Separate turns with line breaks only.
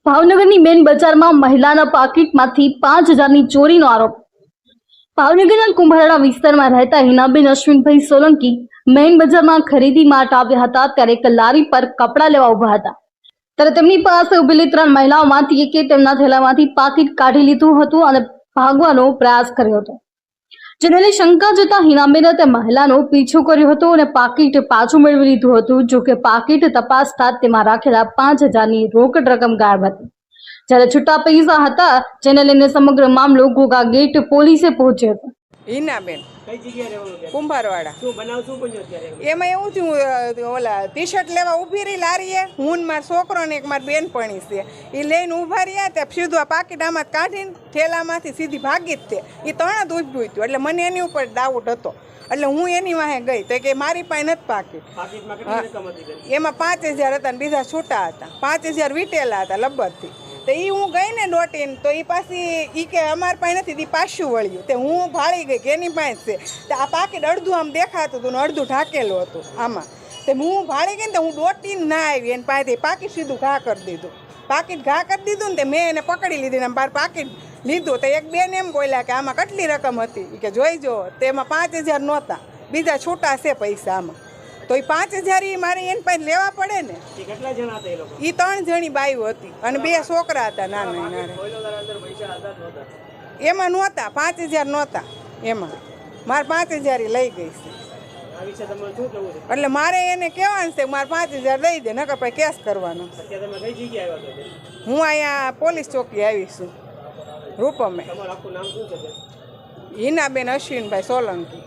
ભાવનગરની મેન બજારમાં મહિલાના પાકીટમાંથી 5,000ની ચોરીનો આરોપ। ભાવનગરના કુંભારડા વિસ્તારમાં રહેતા હિનાબેન અશ્વિનભાઈ સોલંકી મેન બજારમાં ખરીદી માટે આવ્યા હતા ત્યારે એક લારી પર કપડાં લેવા ઉભા હતા ત્યારે તેમની પાસે ઉભેલી 3 મહિલાઓમાંથી એકે તેમના થેલામાંથી પાકીટ કાઢી લીધું હતું અને ભાગવાનો પ્રયાસ કર્યો હતો, જેને લઈ શંકા જતા હિનાબેને તે મહિલાનો પીછો કર્યો હતો અને પાકીટ પાછું મેળવી લીધું હતું। જો કે પાકીટ તપાસતા તેમાં રાખેલા 5,000ની રોકડ રકમ ગાયબ હતી, જ્યારે છૂટા પૈસા હતા, જેને લઈને સમગ્ર મામલો ઘોઘા ગેટ પોલીસે પહોંચ્યો હતો।
હિનાબેન
કઈ જગ્યાએ રહેવાનું
કુંભારવાડા।
શું બનાવ શું બન્યો અત્યારે?
એમાં એવું થયું, ઓલા ટી શર્ટ લેવા ઊભી રહી લારીએ, હું ને મારો છોકરો ને એક મારી બેનપણી છે, એ લઈને ઊભા રહ્યા ત્યાં સીધું આ પાકીટ આમાં કાઢીને થેલામાંથી સીધી ભાગી જ તે એ તણ જ ઊભું હતું, એટલે મને એની ઉપર ડાઉટ હતો, એટલે હું એની વાહે ગઈ તો કે મારી પાસે નથી પાકીટ। એમાં 5,000 હતા ને બીજા છૂટા હતા, 5,000 વીટેલા હતા લબ્બરથી। તો એ હું ગઈ ને દોટીને તો એ પાછી એ કે અમારી પાસે નથી, એ પાછું વળ્યું તે હું ભાળી ગઈ કે એની પાસે છે, તો આ પાકીટ અડધું આમ દેખાતું હતું ને અડધું ઢાંકેલું હતું આમાં, તો હું ભાળી ગઈ ને તો હું દોટીને ના આવી એની પાસેથી પાકીટ સીધું ઘા કરી દીધું, પાકીટ ઘા કરી દીધું ને તે મેં એને પકડી લીધી ને બાર પાકીટ લીધું તો એક બેન એમ બોલ્યા કે આમાં કેટલી રકમ હતી, કે જોઈ જો તેમાં 5,000 નહોતા, બીજા છૂટા છે પૈસા આમાં, તો એ 5,000 એ મારે એની પાસે લેવા પડે ને।
કેટલા જણા હતા એ લોકો?
એ 3 જણી બાઈઓ હતી અને 2 છોકરા હતા નાના નાના, એમાં નહોતા 5,000 નહોતા, એમાં મારે 5,000 લઈ ગઈ છે, એટલે મારે એને કહેવાનું છે મારે 5,000 દઈ દે, નકર પછી કેસ કરવાનો। હું અહીંયા પોલીસ ચોકી આવી છું, રૂપમે। હિનાબેન અશ્વિનભાઈ સોલંકી।